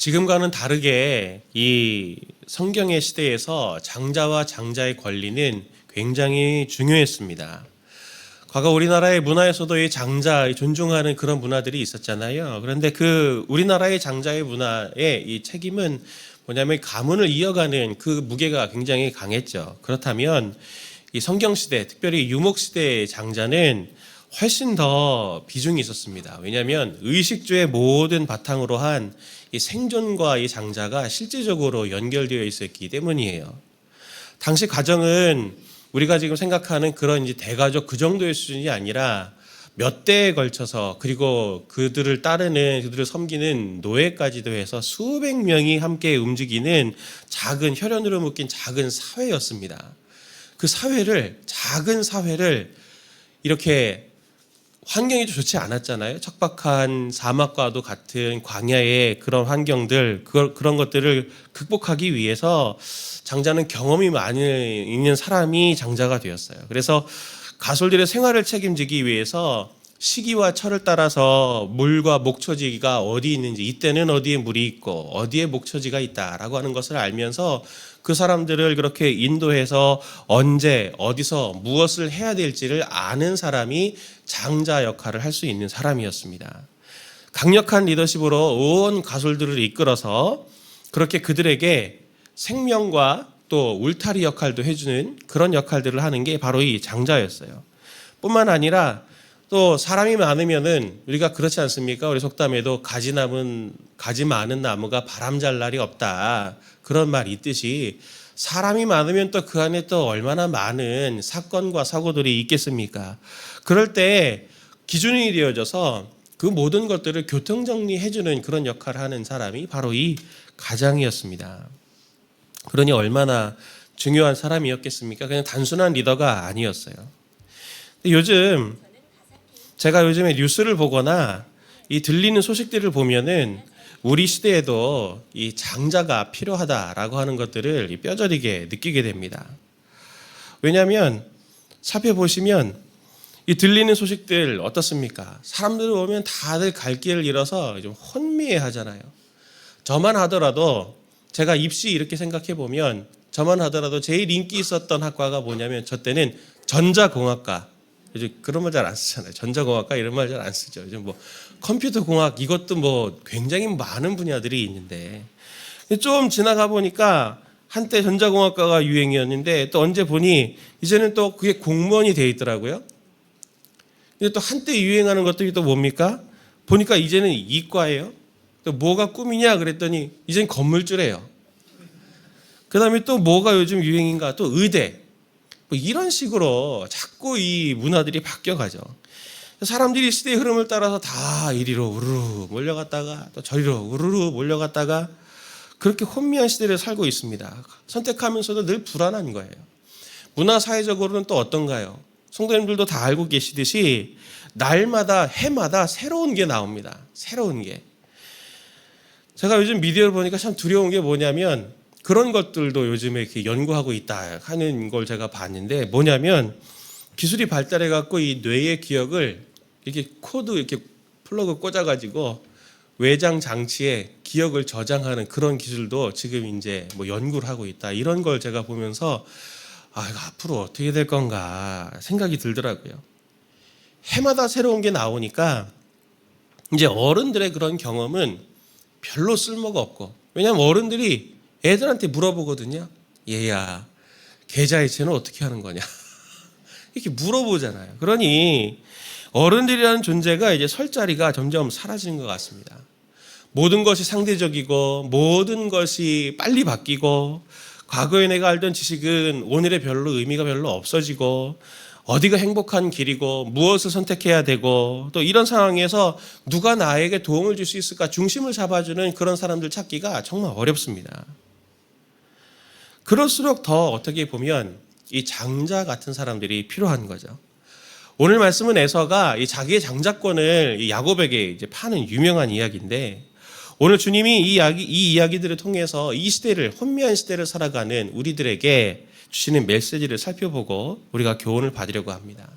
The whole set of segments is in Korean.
지금과는 다르게 이 성경의 시대에서 장자와 장자의 권리는 굉장히 중요했습니다. 과거 우리나라의 문화에서도 이 장자 존중하는 그런 문화들이 있었잖아요. 그런데 그 우리나라의 장자의 문화의 이 책임은 뭐냐면 가문을 이어가는 그 무게가 굉장히 강했죠. 그렇다면 이 성경 시대, 특별히 유목 시대의 장자는 훨씬 더 비중이 있었습니다. 왜냐하면 의식주의 모든 바탕으로 한 이 생존과 이 장자가 실질적으로 연결되어 있었기 때문이에요. 당시 가정은 우리가 지금 생각하는 그런 이제 대가족 그 정도의 수준이 아니라 몇 대에 걸쳐서, 그리고 그들을 따르는, 그들을 섬기는 노예까지도 해서 수백 명이 함께 움직이는 작은, 혈연으로 묶인 작은 사회였습니다. 그 작은 사회를 이렇게 환경이 좋지 않았잖아요. 척박한 사막과도 같은 광야의 그런 환경들, 그런 것들을 극복하기 위해서 장자는 경험이 많이 있는 사람이 장자가 되었어요. 그래서 가솔들의 생활을 책임지기 위해서 시기와 철을 따라서 물과 목초지가 어디 있는지, 이때는 어디에 물이 있고 어디에 목초지가 있다라고 하는 것을 알면서 그 사람들을 그렇게 인도해서 언제 어디서 무엇을 해야 될지를 아는 사람이 장자 역할을 할 수 있는 사람이었습니다. 강력한 리더십으로 온 가솔들을 이끌어서 그렇게 그들에게 생명과 또 울타리 역할도 해주는 그런 역할들을 하는 게 바로 이 장자였어요. 뿐만 아니라 또 사람이 많으면은, 우리가 그렇지 않습니까? 우리 속담에도 가지 많은 나무가 바람 잘 날이 없다, 그런 말이 있듯이 사람이 많으면 또 그 안에 또 얼마나 많은 사건과 사고들이 있겠습니까? 그럴 때 기준이 되어져서 그 모든 것들을 교통정리해주는 그런 역할을 하는 사람이 바로 이 가장이었습니다. 그러니 얼마나 중요한 사람이었겠습니까? 그냥 단순한 리더가 아니었어요. 제가 요즘에 뉴스를 보거나 이 들리는 소식들을 보면은 우리 시대에도 이 장자가 필요하다라고 하는 것들을 뼈저리게 느끼게 됩니다. 왜냐하면 살펴보시면 이 들리는 소식들 어떻습니까? 사람들 보면 다들 갈 길을 잃어서 좀 혼미해하잖아요. 저만 하더라도, 제가 입시 이렇게 생각해 보면 저만 하더라도 제일 인기 있었던 학과가 뭐냐면, 저 때는 전자공학과. 요즘 그런 말 잘 안 쓰잖아요. 전자공학과 이런 말 잘 안 쓰죠. 요즘 뭐 컴퓨터공학, 이것도 뭐 굉장히 많은 분야들이 있는데, 좀 지나가 보니까 한때 전자공학과가 유행이었는데 또 언제 보니 이제는 또 그게 공무원이 돼 있더라고요. 근데 또 한때 유행하는 것들이 또 뭡니까? 보니까 이제는 이과예요. 또 뭐가 꿈이냐 그랬더니 이제는 건물주래요. 그 다음에 또 뭐가 요즘 유행인가? 또 의대. 뭐 이런 식으로 자꾸 이 문화들이 바뀌어가죠. 사람들이 시대의 흐름을 따라서 다 이리로 우르르 몰려갔다가 또 저리로 우르르 몰려갔다가 그렇게 혼미한 시대를 살고 있습니다. 선택하면서도 늘 불안한 거예요. 문화 사회적으로는 또 어떤가요? 성도님들도 다 알고 계시듯이 날마다 해마다 새로운 게 나옵니다. 새로운 게. 제가 요즘 미디어를 보니까 참 두려운 게 뭐냐면, 그런 것들도 요즘에 이렇게 연구하고 있다 하는 걸 제가 봤는데, 뭐냐면 기술이 발달해 갖고 이 뇌의 기억을 이렇게 코드 이렇게 플러그 꽂아가지고 외장 장치에 기억을 저장하는 그런 기술도 지금 이제 뭐 연구를 하고 있다. 이런 걸 제가 보면서 이거 앞으로 어떻게 될 건가 생각이 들더라고요. 해마다 새로운 게 나오니까 이제 어른들의 그런 경험은 별로 쓸모가 없고, 왜냐하면 어른들이 애들한테 물어보거든요. 얘야, 계좌이체는 어떻게 하는 거냐? 이렇게 물어보잖아요. 그러니 어른들이라는 존재가 이제 설 자리가 점점 사라지는 것 같습니다. 모든 것이 상대적이고 모든 것이 빨리 바뀌고, 과거에 내가 알던 지식은 오늘의 의미가 별로 없어지고, 어디가 행복한 길이고 무엇을 선택해야 되고, 또 이런 상황에서 누가 나에게 도움을 줄 수 있을까 중심을 잡아주는 그런 사람들 찾기가 정말 어렵습니다. 그럴수록 더 어떻게 보면 이 장자 같은 사람들이 필요한 거죠. 오늘 말씀은 에서가 이 자기의 장자권을 이 야곱에게 이제 파는 유명한 이야기인데, 오늘 주님이 이 이야기들을 통해서 이 시대를, 혼미한 시대를 살아가는 우리들에게 주시는 메시지를 살펴보고 우리가 교훈을 받으려고 합니다.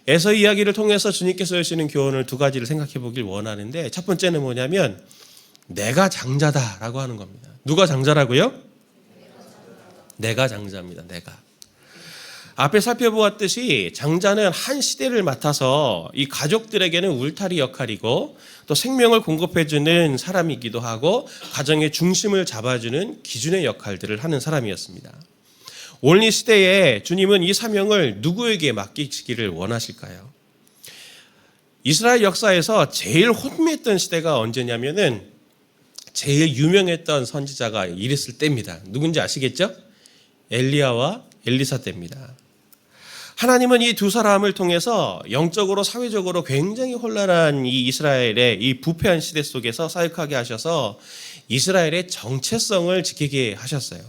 에서 이야기를 통해서 주님께서 주시는 교훈을 두 가지를 생각해 보길 원하는데, 첫 번째는 뭐냐면 내가 장자다라고 하는 겁니다. 누가 장자라고요? 내가 장자입니다. 내가. 앞에 살펴보았듯이 장자는 한 시대를 맡아서 이 가족들에게는 울타리 역할이고 또 생명을 공급해주는 사람이기도 하고 가정의 중심을 잡아주는 기준의 역할들을 하는 사람이었습니다. 오늘 이 시대에 주님은 이 사명을 누구에게 맡기시기를 원하실까요? 이스라엘 역사에서 제일 혼미했던 시대가 언제냐면은 제일 유명했던 선지자가 이랬을 때입니다. 누군지 아시겠죠? 엘리야와 엘리사 때입니다. 하나님은 이 두 사람을 통해서 영적으로 사회적으로 굉장히 혼란한 이 이스라엘의 이 부패한 시대 속에서 사역하게 하셔서 이스라엘의 정체성을 지키게 하셨어요.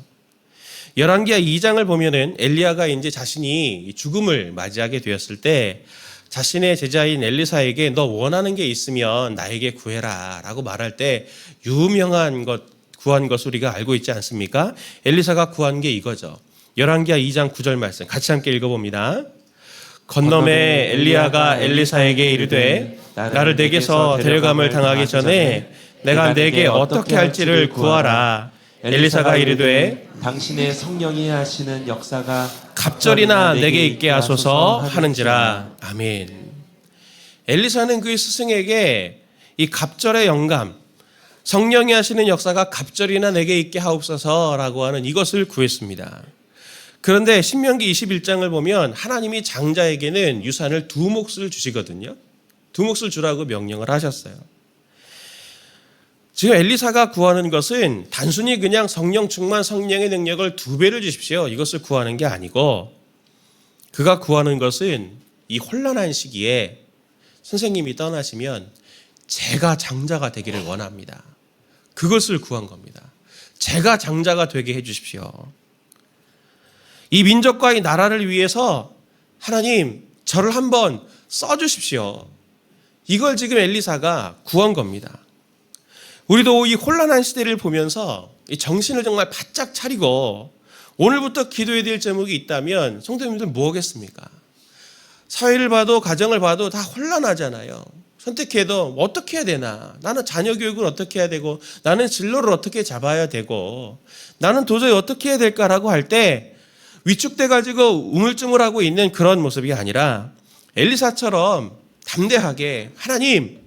열왕기하 2장을 보면은 엘리야가 이제 자신이 죽음을 맞이하게 되었을 때 자신의 제자인 엘리사에게 너 원하는 게 있으면 나에게 구해라 라고 말할 때 유명한 것 구한 것을 우리가 알고 있지 않습니까? 엘리사가 구한 게 이거죠. 열왕기하 2장 9절 말씀 같이 함께 읽어봅니다. 건너매 엘리야가 엘리사에게 이르되 나를 내게서 데려감을 당하기 전에 내가 내게 어떻게 할지를 구하라. 엘리사가 이르되 당신의 성령이 하시는 역사가 갑절이나 내게 있게 하소서 하는지라. 아멘. 엘리사는 그의 스승에게 이 갑절의 영감, 성령이 하시는 역사가 갑절이나 내게 있게 하옵소서라고 하는 이것을 구했습니다. 그런데 신명기 21장을 보면 하나님이 장자에게는 유산을 2몫을 주시거든요. 2몫을 주라고 명령을 하셨어요. 지금 엘리사가 구하는 것은 단순히 그냥 성령 충만, 성령의 능력을 2배를 주십시오, 이것을 구하는 게 아니고 그가 구하는 것은 이 혼란한 시기에 선생님이 떠나시면 제가 장자가 되기를 원합니다. 그것을 구한 겁니다. 제가 장자가 되게 해 주십시오. 이 민족과 이 나라를 위해서 하나님 저를 한번 써주십시오. 이걸 지금 엘리사가 구한 겁니다. 우리도 이 혼란한 시대를 보면서 이 정신을 정말 바짝 차리고 오늘부터 기도해야 될 제목이 있다면 성도님들 뭐 하겠습니까? 사회를 봐도 가정을 봐도 다 혼란하잖아요. 선택해도 어떻게 해야 되나? 나는 자녀 교육을 어떻게 해야 되고 나는 진로를 어떻게 잡아야 되고 나는 도저히 어떻게 해야 될까라고 할 때 위축돼 가지고 우물쭈물하고 있는 그런 모습이 아니라 엘리사처럼 담대하게 하나님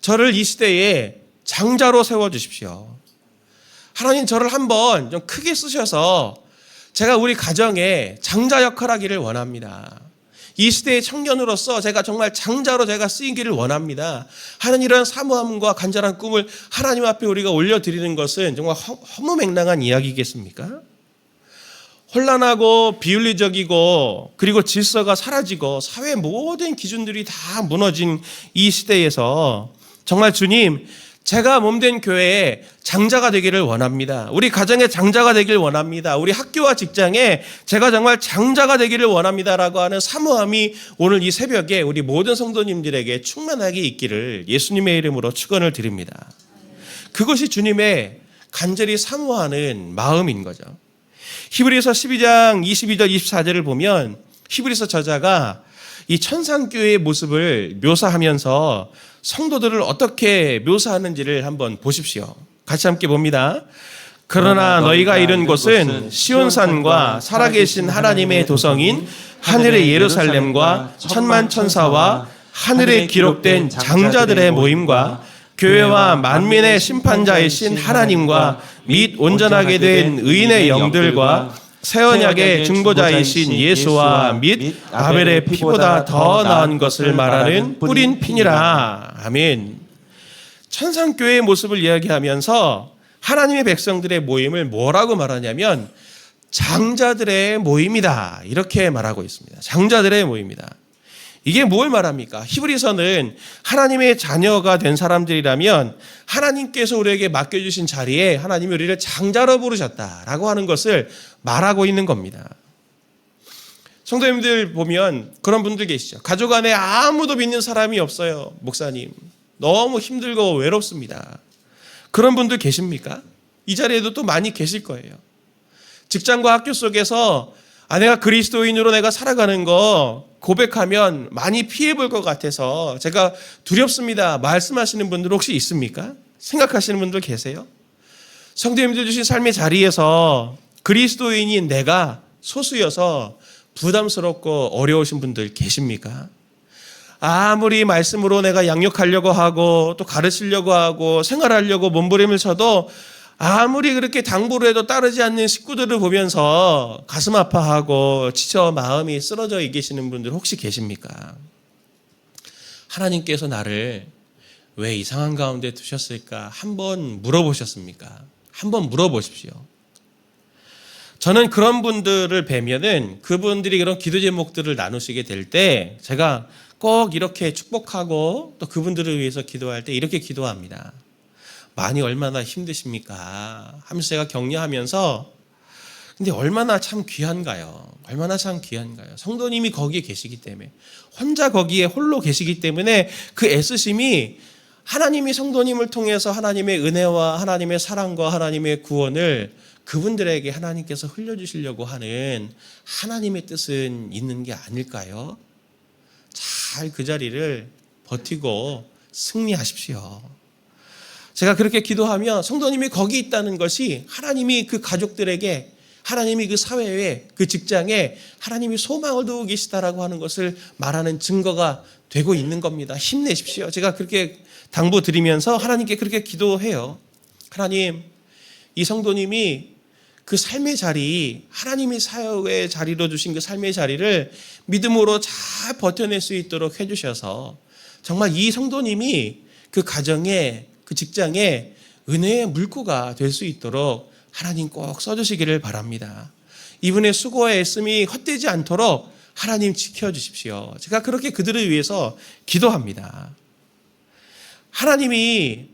저를 이 시대에 장자로 세워주십시오. 하나님 저를 한번 좀 크게 쓰셔서 제가 우리 가정에 장자 역할하기를 원합니다. 이 시대의 청년으로서 제가 정말 장자로 제가 쓰이기를 원합니다. 하는 이런 사모함과 간절한 꿈을 하나님 앞에 우리가 올려드리는 것은 정말 허무맹랑한 이야기겠습니까? 혼란하고 비윤리적이고 그리고 질서가 사라지고 사회 모든 기준들이 다 무너진 이 시대에서 정말 주님 제가 몸된 교회에 장자가 되기를 원합니다. 우리 가정에 장자가 되기를 원합니다. 우리 학교와 직장에 제가 정말 장자가 되기를 원합니다라고 하는 사모함이 오늘 이 새벽에 우리 모든 성도님들에게 충만하게 있기를 예수님의 이름으로 축원을 드립니다. 그것이 주님의 간절히 사모하는 마음인 거죠. 히브리서 12장 22절 24절을 보면 히브리서 저자가 이 천상교회의 모습을 묘사하면서 성도들을 어떻게 묘사하는지를 한번 보십시오. 같이 함께 봅니다. 그러나 너희가 이른 곳은 시온산과 살아계신 하나님의 도성인 하늘의 예루살렘과 천만 천사와 하늘에 기록된 장자들의 모임과 교회와 만민의 심판자이신 하나님과 및 온전하게 된 의인의 영들과 새 언약의 중보자이신 예수와 및 아벨의 피보다 더 나은 것을 말하는 뿌린 피니라. 아멘. 천상교회의 모습을 이야기하면서 하나님의 백성들의 모임을 뭐라고 말하냐면 장자들의 모임이다, 이렇게 말하고 있습니다. 장자들의 모임이다. 이게 뭘 말합니까? 히브리서는 하나님의 자녀가 된 사람들이라면 하나님께서 우리에게 맡겨주신 자리에 하나님이 우리를 장자로 부르셨다라고 하는 것을 말하고 있는 겁니다. 성도님들 보면 그런 분들 계시죠. 가족 안에 아무도 믿는 사람이 없어요. 목사님 너무 힘들고 외롭습니다. 그런 분들 계십니까? 이 자리에도 또 많이 계실 거예요. 직장과 학교 속에서 내가 그리스도인으로 내가 살아가는 거 고백하면 많이 피해 볼 것 같아서 제가 두렵습니다 말씀하시는 분들 혹시 있습니까? 생각하시는 분들 계세요? 성도님들 주신 삶의 자리에서 그리스도인인 내가 소수여서 부담스럽고 어려우신 분들 계십니까? 아무리 말씀으로 내가 양육하려고 하고 또 가르치려고 하고 생활하려고 몸부림을 쳐도 아무리 그렇게 당부를 해도 따르지 않는 식구들을 보면서 가슴 아파하고 지쳐 마음이 쓰러져 계시는 분들 혹시 계십니까? 하나님께서 나를 왜 이 상황 가운데 두셨을까? 한번 물어보셨습니까? 한번 물어보십시오. 저는 그런 분들을 뵈면은 그분들이 그런 기도 제목들을 나누시게 될 때 제가 꼭 이렇게 축복하고 또 그분들을 위해서 기도할 때 이렇게 기도합니다. 많이 얼마나 힘드십니까? 하면서 제가 격려하면서 근데 얼마나 참 귀한가요? 얼마나 참 귀한가요? 성도님이 거기에 계시기 때문에 혼자 거기에 홀로 계시기 때문에 그 애쓰심이 하나님이 성도님을 통해서 하나님의 은혜와 하나님의 사랑과 하나님의 구원을 그분들에게 하나님께서 흘려주시려고 하는 하나님의 뜻은 있는 게 아닐까요? 잘 그 자리를 버티고 승리하십시오. 제가 그렇게 기도하며 성도님이 거기 있다는 것이 하나님이 그 가족들에게 하나님이 그 사회에 그 직장에 하나님이 소망을 두고 계시다라고 하는 것을 말하는 증거가 되고 있는 겁니다. 힘내십시오. 제가 그렇게 당부 드리면서 하나님께 그렇게 기도해요. 하나님, 이 성도님이 그 삶의 자리, 하나님이 사회의 자리로 주신 그 삶의 자리를 믿음으로 잘 버텨낼 수 있도록 해주셔서 정말 이 성도님이 그 가정에 그 직장에 은혜의 물고가 될 수 있도록 하나님 꼭 써주시기를 바랍니다. 이분의 수고와 애씀이 헛되지 않도록 하나님 지켜주십시오. 제가 그렇게 그들을 위해서 기도합니다. 하나님이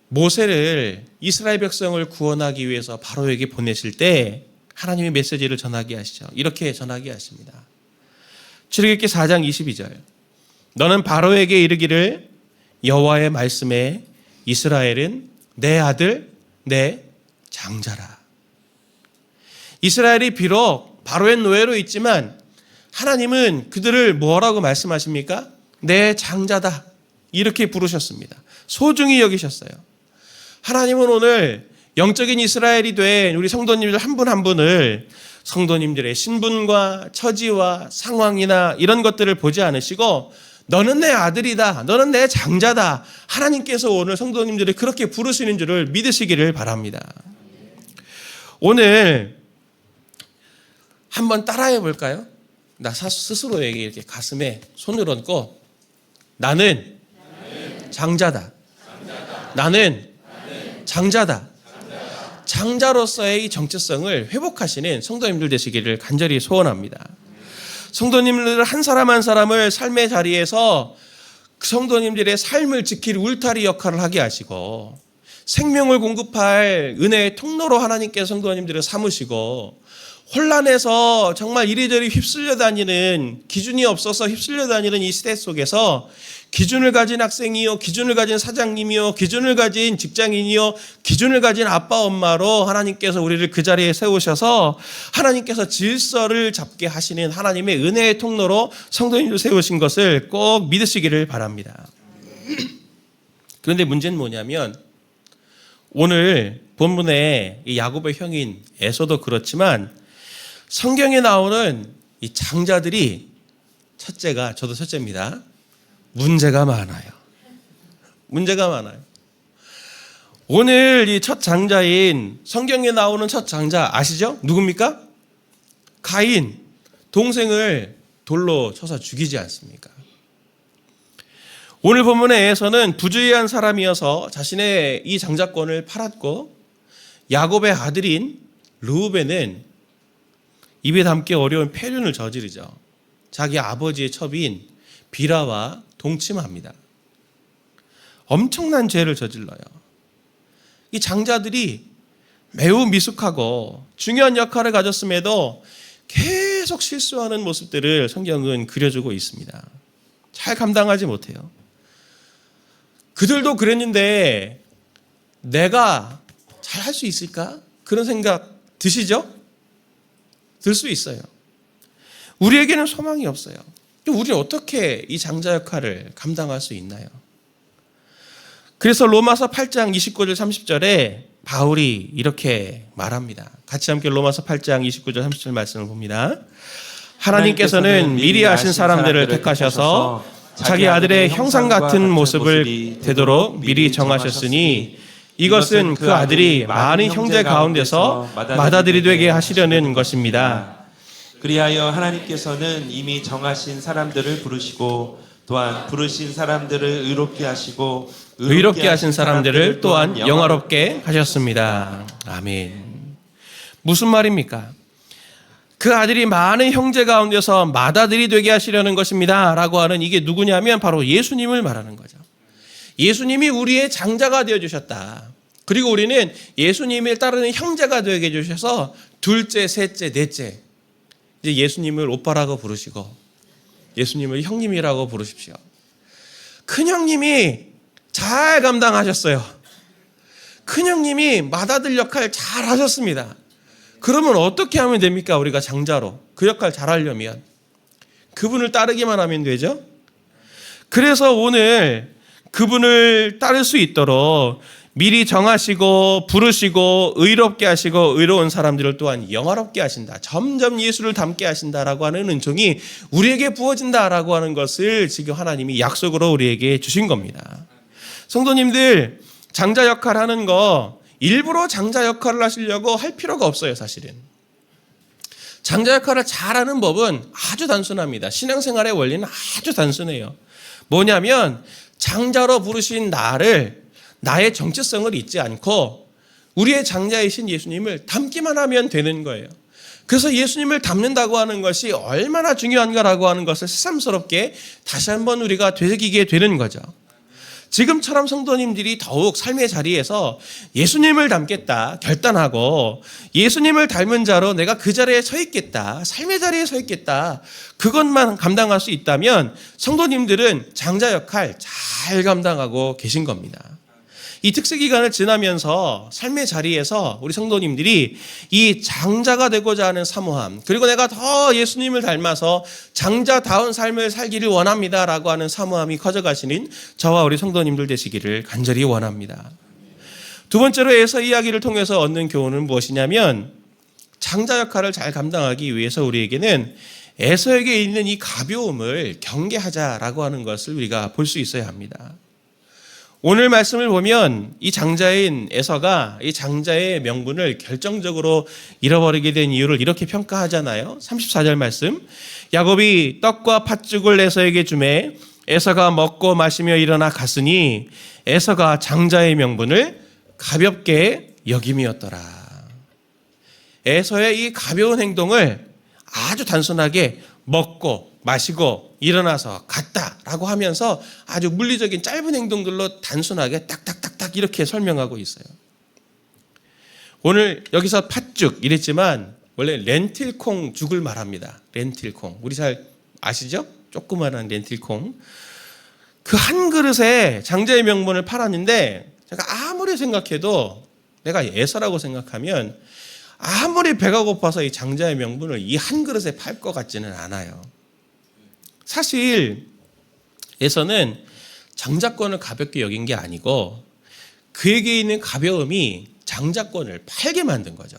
모세를 이스라엘 백성을 구원하기 위해서 바로에게 보내실 때 하나님의 메시지를 전하게 하시죠. 이렇게 전하게 하십니다. 출애굽기 4장 22절. 너는 바로에게 이르기를 여호와의 말씀에 이스라엘은 내 아들 내 장자라. 이스라엘이 비록 바로의 노예로 있지만 하나님은 그들을 뭐라고 말씀하십니까? 내 장자다. 이렇게 부르셨습니다. 소중히 여기셨어요. 하나님은 오늘 영적인 이스라엘이 된 우리 성도님들 한 분 한 분을 성도님들의 신분과 처지와 상황이나 이런 것들을 보지 않으시고 너는 내 아들이다. 너는 내 장자다. 하나님께서 오늘 성도님들을 그렇게 부르시는 줄을 믿으시기를 바랍니다. 오늘 한번 따라해 볼까요? 나 스스로에게 이렇게 가슴에 손을 얹고 나는 장자다. 나는 장자다. 장자로서의 이 정체성을 회복하시는 성도님들 되시기를 간절히 소원합니다. 성도님들 한 사람 한 사람을 삶의 자리에서 그 성도님들의 삶을 지킬 울타리 역할을 하게 하시고 생명을 공급할 은혜의 통로로 하나님께서 성도님들을 삼으시고 혼란해서 정말 이리저리 휩쓸려 다니는 기준이 없어서 휩쓸려 다니는 이 시대 속에서 기준을 가진 학생이요, 기준을 가진 사장님이요, 기준을 가진 직장인이요, 기준을 가진 아빠 엄마로 하나님께서 우리를 그 자리에 세우셔서 하나님께서 질서를 잡게 하시는 하나님의 은혜의 통로로 성도님을 세우신 것을 꼭 믿으시기를 바랍니다. 그런데 문제는 뭐냐면 오늘 본문의 이 야곱의 형인 에서도 그렇지만 성경에 나오는 이 장자들이 첫째가 저도 첫째입니다. 문제가 많아요. 문제가 많아요. 오늘 이 첫 장자인 성경에 나오는 첫 장자 아시죠? 누굽니까? 가인, 동생을 돌로 쳐서 죽이지 않습니까? 오늘 본문에서는 부주의한 사람이어서 자신의 이 장자권을 팔았고 야곱의 아들인 르우벤은 입에 담기 어려운 폐륜을 저지르죠. 자기 아버지의 첩인 비라와 동침합니다. 엄청난 죄를 저질러요. 이 장자들이 매우 미숙하고 중요한 역할을 가졌음에도 계속 실수하는 모습들을 성경은 그려주고 있습니다. 잘 감당하지 못해요. 그들도 그랬는데 내가 잘 할 수 있을까? 그런 생각 드시죠? 들 수 있어요. 우리에게는 소망이 없어요. 우리는 어떻게 이 장자 역할을 감당할 수 있나요? 그래서 로마서 8장 29절 30절에 바울이 이렇게 말합니다. 같이 함께 로마서 8장 29절 30절 말씀을 봅니다. 하나님께서는 미리 아신 사람들을 택하셔서 자기 아들의 형상 같은 모습을 되도록 미리 정하셨으니 이것은 그 아들이 많은 형제 가운데서 맏아들이 되게 하시려는 것입니다. 그리하여 하나님께서는 이미 정하신 사람들을 부르시고 또한 부르신 사람들을 의롭게 하시고 의롭게 하신 사람들을 또한 영화롭게 하셨습니다. 아멘. 무슨 말입니까? 그 아들이 많은 형제 가운데서 맏아들이 되게 하시려는 것입니다 라고 하는 이게 누구냐면 바로 예수님을 말하는 거죠. 예수님이 우리의 장자가 되어주셨다. 그리고 우리는 예수님을 따르는 형제가 되게 해주셔서 둘째, 셋째, 넷째 이제 예수님을 오빠라고 부르시고 예수님을 형님이라고 부르십시오. 큰형님이 잘 감당하셨어요. 큰형님이 맏아들 역할 잘 하셨습니다. 그러면 어떻게 하면 됩니까? 우리가 장자로 그 역할 잘 하려면 그분을 따르기만 하면 되죠. 그래서 오늘 그분을 따를 수 있도록 미리 정하시고 부르시고 의롭게 하시고 의로운 사람들을 또한 영화롭게 하신다. 점점 예수를 닮게 하신다라고 하는 은총이 우리에게 부어진다라고 하는 것을 지금 하나님이 약속으로 우리에게 주신 겁니다. 성도님들, 장자 역할 하는 거 일부러 장자 역할을 하시려고 할 필요가 없어요. 사실은 장자 역할을 잘하는 법은 아주 단순합니다. 신앙생활의 원리는 아주 단순해요. 뭐냐면 장자로 부르신 나의 정체성을 잊지 않고 우리의 장자이신 예수님을 닮기만 하면 되는 거예요. 그래서 예수님을 닮는다고 하는 것이 얼마나 중요한가라고 하는 것을 새삼스럽게 다시 한번 우리가 되새기게 되는 거죠. 지금처럼 성도님들이 더욱 삶의 자리에서 예수님을 닮겠다 결단하고 예수님을 닮은 자로 내가 그 자리에 서 있겠다, 삶의 자리에 서 있겠다, 그것만 감당할 수 있다면 성도님들은 장자 역할 잘 감당하고 계신 겁니다. 이 특세 기간을 지나면서 삶의 자리에서 우리 성도님들이 이 장자가 되고자 하는 사모함, 그리고 내가 더 예수님을 닮아서 장자다운 삶을 살기를 원합니다라고 하는 사모함이 커져가시는 저와 우리 성도님들 되시기를 간절히 원합니다. 두 번째로 에서 이야기를 통해서 얻는 교훈은 무엇이냐면 장자 역할을 잘 감당하기 위해서 우리에게는 에서에게 있는 이 가벼움을 경계하자라고 하는 것을 우리가 볼 수 있어야 합니다. 오늘 말씀을 보면 이 장자인 에서가 이 장자의 명분을 결정적으로 잃어버리게 된 이유를 이렇게 평가하잖아요. 34절 말씀. 야곱이 떡과 팥죽을 에서에게 주매 에서가 먹고 마시며 일어나 갔으니 에서가 장자의 명분을 가볍게 여김이었더라. 에서의 이 가벼운 행동을 아주 단순하게 먹고 마시고 일어나서 갔다라고 하면서 아주 물리적인 짧은 행동들로 단순하게 딱딱딱딱 이렇게 설명하고 있어요. 오늘 여기서 팥죽 이랬지만 원래 렌틸콩 죽을 말합니다. 렌틸콩. 우리 잘 아시죠? 조그마한 렌틸콩. 그 한 그릇에 장자의 명분을 팔았는데 제가 아무리 생각해도 내가 에서라고 생각하면 아무리 배가 고파서 이 장자의 명분을 이 한 그릇에 팔 것 같지는 않아요. 사실 에서는 장자권을 가볍게 여긴 게 아니고 그에게 있는 가벼움이 장자권을 팔게 만든 거죠.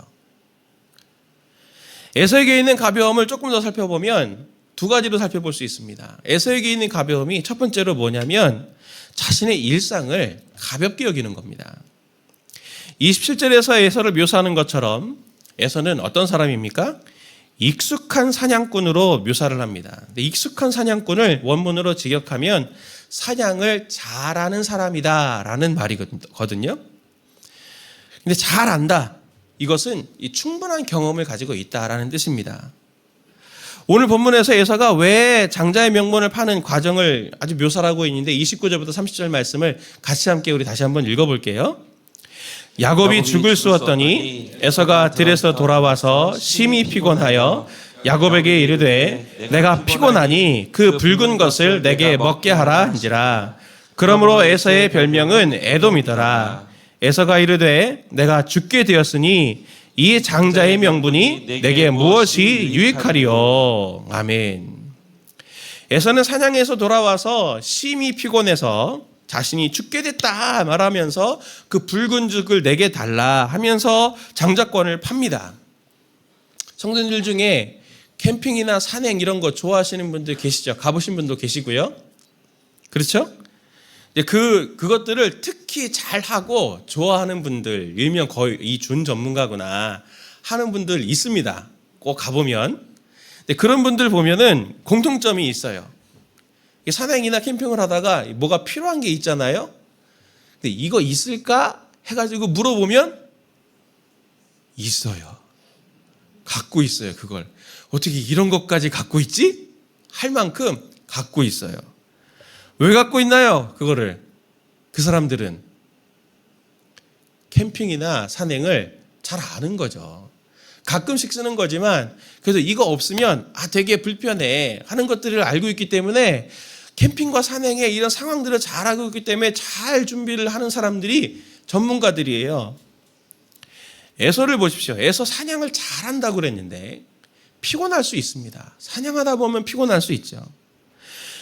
에서에게 있는 가벼움을 조금 더 살펴보면 두 가지로 살펴볼 수 있습니다. 에서에게 있는 가벼움이 첫 번째로 뭐냐면 자신의 일상을 가볍게 여기는 겁니다. 27절에서 에서를 묘사하는 것처럼 에서는 어떤 사람입니까? 익숙한 사냥꾼으로 묘사를 합니다. 근데 익숙한 사냥꾼을 원문으로 직역하면 사냥을 잘하는 사람이다라는 말이거든요. 근데 잘 안다. 이것은 이 충분한 경험을 가지고 있다라는 뜻입니다. 오늘 본문에서 에서가 왜 장자의 명분을 파는 과정을 아주 묘사를 하고 있는데 29절부터 30절 말씀을 같이 함께 우리 다시 한번 읽어볼게요. 야곱이 죽을 쑤었더니 에서가 들에서 돌아와서 심히 피곤하여 야곱에게 이르되 내가 피곤하니 그 붉은 것을 내게 먹게 하라 한지라. 그러므로 에서의 별명은 에돔이더라. 에서가 이르되 내가 죽게 되었으니 이 장자의 명분이 내게 무엇이 유익하리요. 아멘. 에서는 사냥에서 돌아와서 심히 피곤해서 자신이 죽게 됐다 말하면서 그 붉은 죽을 내게 달라 하면서 장자권을 팝니다. 성도님들 중에 캠핑이나 산행 이런 거 좋아하시는 분들 계시죠? 가보신 분도 계시고요. 그렇죠? 그것들을 특히 잘하고 좋아하는 분들, 일명 거의 이 준 전문가구나 하는 분들 있습니다. 꼭 가보면. 근데 그런 분들 보면은 공통점이 있어요. 산행이나 캠핑을 하다가 뭐가 필요한 게 있잖아요. 근데 이거 있을까? 해가지고 물어보면 있어요. 갖고 있어요, 그걸. 어떻게 이런 것까지 갖고 있지? 할 만큼 갖고 있어요. 왜 갖고 있나요? 그거를. 그 사람들은 캠핑이나 산행을 잘 아는 거죠. 가끔씩 쓰는 거지만 그래서 이거 없으면 되게 불편해 하는 것들을 알고 있기 때문에 캠핑과 산행의 이런 상황들을 잘 알고 있기 때문에 잘 준비를 하는 사람들이 전문가들이에요. 에서를 보십시오. 에서 사냥을 잘한다고 그랬는데 피곤할 수 있습니다. 사냥하다 보면 피곤할 수 있죠.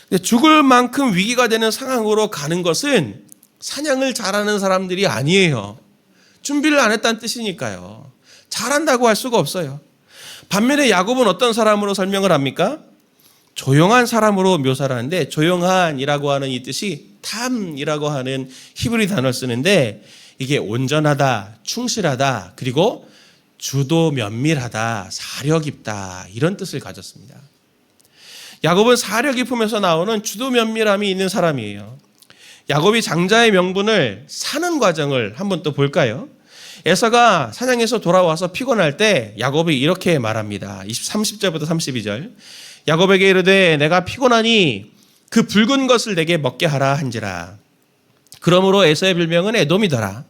근데 죽을 만큼 위기가 되는 상황으로 가는 것은 사냥을 잘하는 사람들이 아니에요. 준비를 안 했다는 뜻이니까요. 잘한다고 할 수가 없어요. 반면에 야곱은 어떤 사람으로 설명을 합니까? 조용한 사람으로 묘사를 하는데 조용한이라고 하는 이 뜻이 탐이라고 하는 히브리 단어를 쓰는데 이게 온전하다, 충실하다, 그리고 주도 면밀하다, 사려 깊다 이런 뜻을 가졌습니다. 야곱은 사려 깊음에서 나오는 주도 면밀함이 있는 사람이에요. 야곱이 장자의 명분을 사는 과정을 한번 또 볼까요? 에서가 사냥에서 돌아와서 피곤할 때 야곱이 이렇게 말합니다. 30절부터 32절. 야곱에게 이르되 내가 피곤하니 그 붉은 것을 내게 먹게 하라 한지라. 그러므로 에서의 별명은 에돔이더라.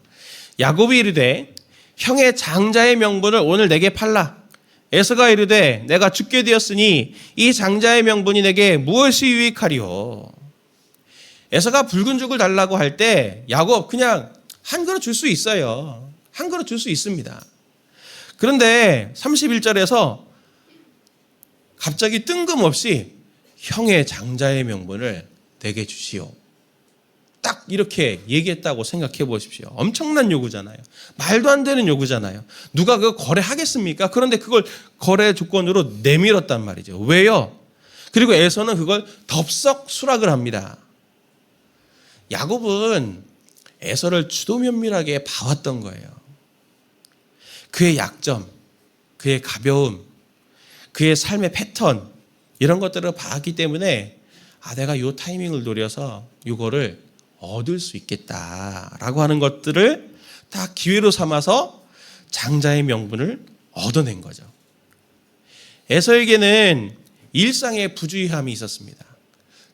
야곱이 이르되 형의 장자의 명분을 오늘 내게 팔라. 에서가 이르되 내가 죽게 되었으니 이 장자의 명분이 내게 무엇이 유익하리요. 에서가 붉은 죽을 달라고 할 때 야곱 그냥 한 그릇 줄 수 있어요. 한 그릇 줄 수 있습니다. 그런데 31절에서 갑자기 뜬금없이 형의 장자의 명분을 내게 주시오. 딱 이렇게 얘기했다고 생각해 보십시오. 엄청난 요구잖아요. 말도 안 되는 요구잖아요. 누가 그거 거래하겠습니까? 그런데 그걸 거래 조건으로 내밀었단 말이죠. 왜요? 그리고 에서는 그걸 덥석 수락을 합니다. 야곱은 에서를 주도 면밀하게 봐왔던 거예요. 그의 약점, 그의 가벼움, 그의 삶의 패턴 이런 것들을 봤기 때문에 내가 이 타이밍을 노려서 이거를 얻을 수 있겠다라고 하는 것들을 다 기회로 삼아서 장자의 명분을 얻어낸 거죠. 에서에게는 일상의 부주의함이 있었습니다.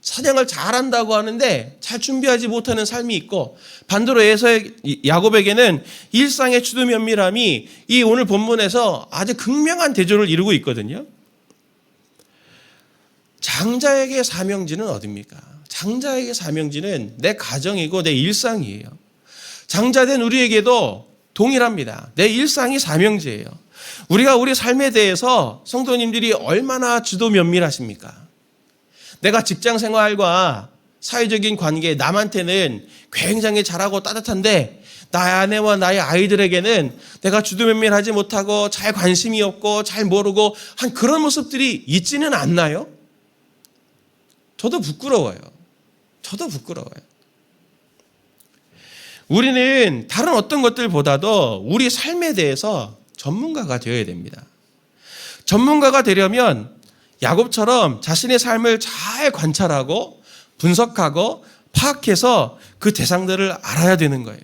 사냥을 잘한다고 하는데 잘 준비하지 못하는 삶이 있고 반대로 야곱에게는 일상의 주도 면밀함이 이 오늘 본문에서 아주 극명한 대조를 이루고 있거든요. 장자에게 사명지는 어디입니까? 장자에게 사명지는 내 가정이고 내 일상이에요. 장자된 우리에게도 동일합니다. 내 일상이 사명지예요. 우리가 우리 삶에 대해서 성도님들이 얼마나 주도 면밀하십니까? 내가 직장 생활과 사회적인 관계, 남한테는 굉장히 잘하고 따뜻한데 나의 아내와 나의 아이들에게는 내가 주도 면밀하지 못하고 잘 관심이 없고 잘 모르고 한 그런 모습들이 있지는 않나요? 저도 부끄러워요. 우리는 다른 어떤 것들보다도 우리 삶에 대해서 전문가가 되어야 됩니다. 전문가가 되려면 야곱처럼 자신의 삶을 잘 관찰하고 분석하고 파악해서 그 대상들을 알아야 되는 거예요.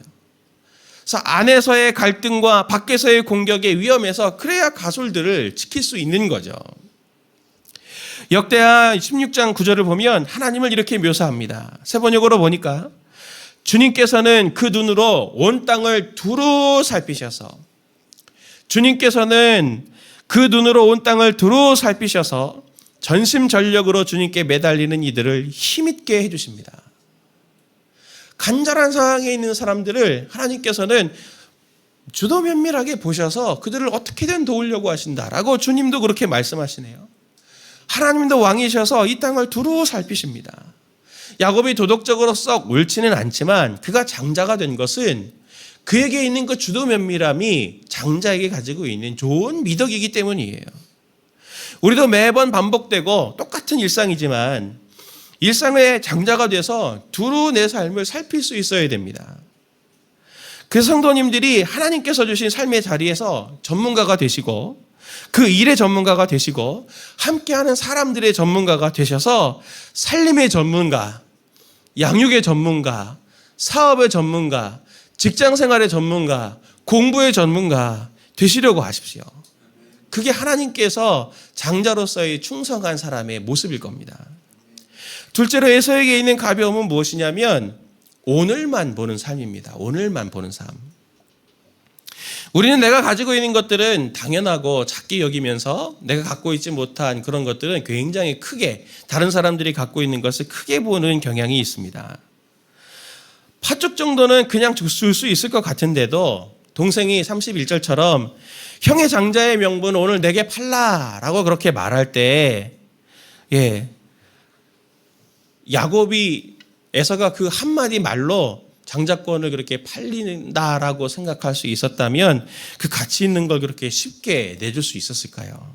그래서 안에서의 갈등과 밖에서의 공격의 위험에서 그래야 가솔들을 지킬 수 있는 거죠. 역대하 16장 9절을 보면 하나님을 이렇게 묘사합니다. 세번역으로 보니까 주님께서는 그 눈으로 온 땅을 두루 살피셔서 전심전력으로 주님께 매달리는 이들을 힘있게 해주십니다. 간절한 상황에 있는 사람들을 하나님께서는 주도 면밀하게 보셔서 그들을 어떻게든 도우려고 하신다라고 주님도 그렇게 말씀하시네요. 하나님도 왕이셔서 이 땅을 두루 살피십니다. 야곱이 도덕적으로 썩 옳지는 않지만 그가 장자가 된 것은 그에게 있는 그 주도 면밀함이 장자에게 가지고 있는 좋은 미덕이기 때문이에요. 우리도 매번 반복되고 똑같은 일상이지만 일상의 장자가 돼서 두루 내 삶을 살필 수 있어야 됩니다. 그 성도님들이 하나님께서 주신 삶의 자리에서 전문가가 되시고 그 일의 전문가가 되시고 함께하는 사람들의 전문가가 되셔서 살림의 전문가, 양육의 전문가, 사업의 전문가, 직장생활의 전문가, 공부의 전문가 되시려고 하십시오. 그게 하나님께서 장자로서의 충성한 사람의 모습일 겁니다. 둘째로 에서에게 있는 가벼움은 무엇이냐면 오늘만 보는 삶입니다. 오늘만 보는 삶. 우리는 내가 가지고 있는 것들은 당연하고 작게 여기면서 내가 갖고 있지 못한 그런 것들은 굉장히 크게 다른 사람들이 갖고 있는 것을 크게 보는 경향이 있습니다. 팥죽 정도는 그냥 줄 수 있을 것 같은데도 동생이 31절처럼 형의 장자의 명분 오늘 내게 팔라라고 그렇게 말할 때 야곱이 에서가 그 한마디 말로 장자권을 그렇게 팔린다라고 생각할 수 있었다면 그 가치 있는 걸 그렇게 쉽게 내줄 수 있었을까요?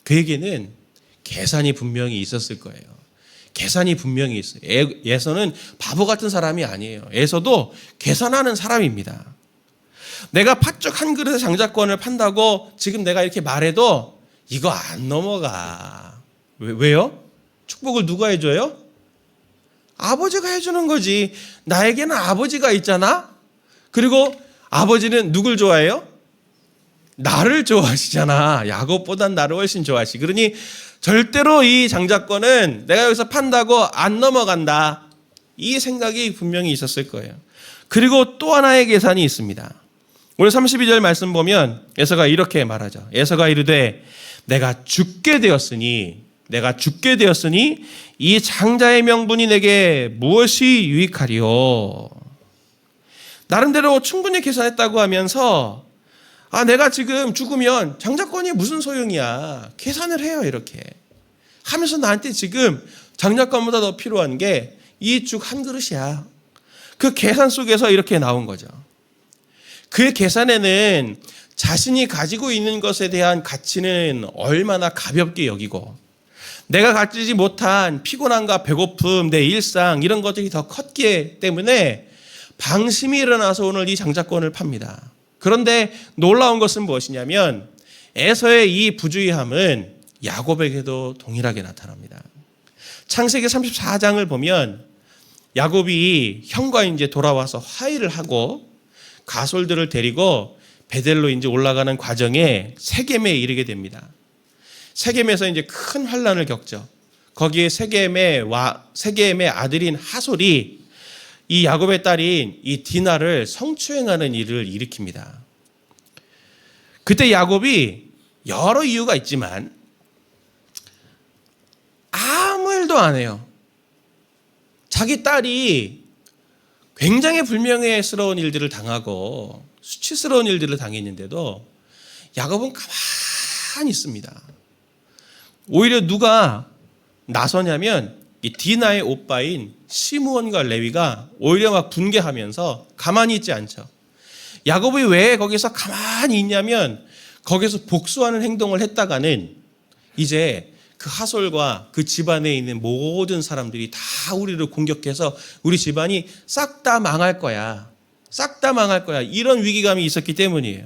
그에게는 계산이 분명히 있었을 거예요. 계산이 분명히 있어요. 에서는 바보 같은 사람이 아니에요. 에서도 계산하는 사람입니다. 내가 팥죽 한 그릇의 장자권을 판다고 지금 내가 이렇게 말해도 이거 안 넘어가. 왜요? 축복을 누가 해줘요? 아버지가 해주는 거지. 나에게는 아버지가 있잖아. 그리고 아버지는 누굴 좋아해요? 나를 좋아하시잖아. 야곱보단 나를 훨씬 좋아하시. 그러니 절대로 이 장자권은 내가 여기서 판다고 안 넘어간다. 이 생각이 분명히 있었을 거예요. 그리고 또 하나의 계산이 있습니다. 오늘 32절 말씀 보면 에서가 이렇게 말하죠. 에서가 이르되 내가 죽게 되었으니 이 장자의 명분이 내게 무엇이 유익하리요? 나름대로 충분히 계산했다고 하면서 내가 지금 죽으면 장자권이 무슨 소용이야. 계산을 해요. 이렇게 하면서 나한테 지금 장자권보다 더 필요한 게 이 죽 한 그릇이야. 그 계산 속에서 이렇게 나온 거죠. 그의 계산에는 자신이 가지고 있는 것에 대한 가치는 얼마나 가볍게 여기고 내가 가지지 못한 피곤함과 배고픔, 내 일상 이런 것들이 더 컸기 때문에 방심이 일어나서 오늘 이 장자권을 팝니다. 그런데 놀라운 것은 무엇이냐면 에서의 이 부주의함은 야곱에게도 동일하게 나타납니다. 창세기 34장을 보면 야곱이 형과 이제 돌아와서 화해를 하고 가솔들을 데리고 베델로 이제 올라가는 과정에 세겜에 이르게 됩니다. 세겜에서 이제 큰 환란을 겪죠. 거기에 세겜의 아들인 하솔이 이 야곱의 딸인 이 디나를 성추행하는 일을 일으킵니다. 그때 야곱이 여러 이유가 있지만 아무 일도 안 해요. 자기 딸이 굉장히 불명예스러운 일들을 당하고 수치스러운 일들을 당했는데도 야곱은 가만히 있습니다. 오히려 누가 나서냐면 이 디나의 오빠인 시므온과 레위가 오히려 막 분개하면서 가만히 있지 않죠. 야곱이 왜 거기서 가만히 있냐면 거기서 복수하는 행동을 했다가는 이제 그 하솔과 그 집안에 있는 모든 사람들이 다 우리를 공격해서 우리 집안이 싹 다 망할 거야. 싹 다 망할 거야. 이런 위기감이 있었기 때문이에요.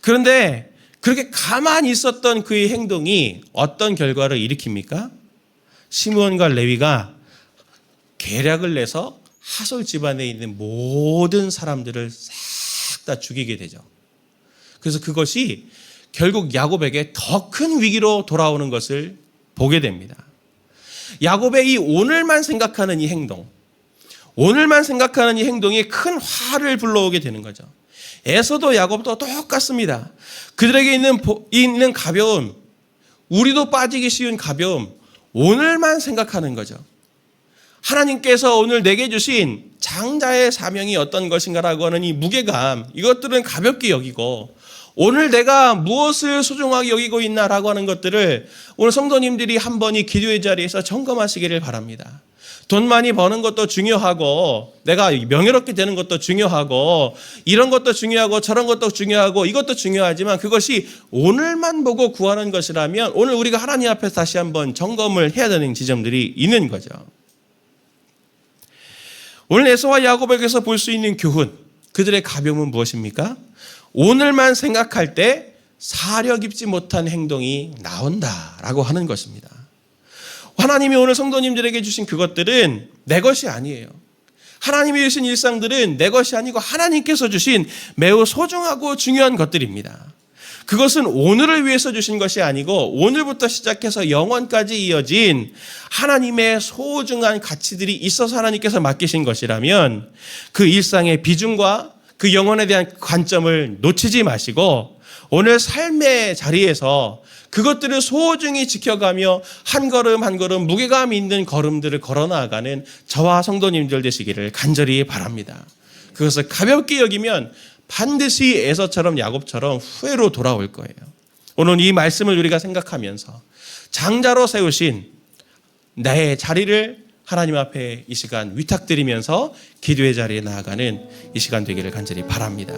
그런데 그렇게 가만히 있었던 그의 행동이 어떤 결과를 일으킵니까? 시므온과 레위가 계략을 내서 하솔 집안에 있는 모든 사람들을 싹 다 죽이게 되죠. 그래서 그것이 결국 야곱에게 더 큰 위기로 돌아오는 것을 보게 됩니다. 야곱의 이 오늘만 생각하는 이 행동, 오늘만 생각하는 이 행동이 큰 화를 불러오게 되는 거죠. 에서도 야곱도 똑같습니다. 그들에게 있는 가벼움, 우리도 빠지기 쉬운 가벼움, 오늘만 생각하는 거죠. 하나님께서 오늘 내게 주신 장자의 사명이 어떤 것인가라고 하는 이 무게감, 이것들은 가볍게 여기고 오늘 내가 무엇을 소중하게 여기고 있나라고 하는 것들을 오늘 성도님들이 한 번 이 기도의 자리에서 점검하시기를 바랍니다. 돈 많이 버는 것도 중요하고 내가 명예롭게 되는 것도 중요하고 이런 것도 중요하고 저런 것도 중요하고 이것도 중요하지만 그것이 오늘만 보고 구하는 것이라면 오늘 우리가 하나님 앞에서 다시 한번 점검을 해야 되는 지점들이 있는 거죠. 오늘 에서와 야곱에게서 볼 수 있는 교훈, 그들의 가벼움은 무엇입니까? 오늘만 생각할 때 사려 깊지 못한 행동이 나온다라고 하는 것입니다. 하나님이 오늘 성도님들에게 주신 그것들은 내 것이 아니에요. 하나님이 주신 일상들은 내 것이 아니고 하나님께서 주신 매우 소중하고 중요한 것들입니다. 그것은 오늘을 위해서 주신 것이 아니고 오늘부터 시작해서 영원까지 이어진 하나님의 소중한 가치들이 있어서 하나님께서 맡기신 것이라면 그 일상의 비중과 그 영혼에 대한 관점을 놓치지 마시고 오늘 삶의 자리에서 그것들을 소중히 지켜가며 한 걸음 한 걸음 무게감 있는 걸음들을 걸어 나아가는 저와 성도님들 되시기를 간절히 바랍니다. 그것을 가볍게 여기면 반드시 에서처럼 야곱처럼 후회로 돌아올 거예요. 오늘 이 말씀을 우리가 생각하면서 장자로 세우신 나의 자리를 하나님 앞에 이 시간 위탁드리면서 기도의 자리에 나아가는 이 시간 되기를 간절히 바랍니다.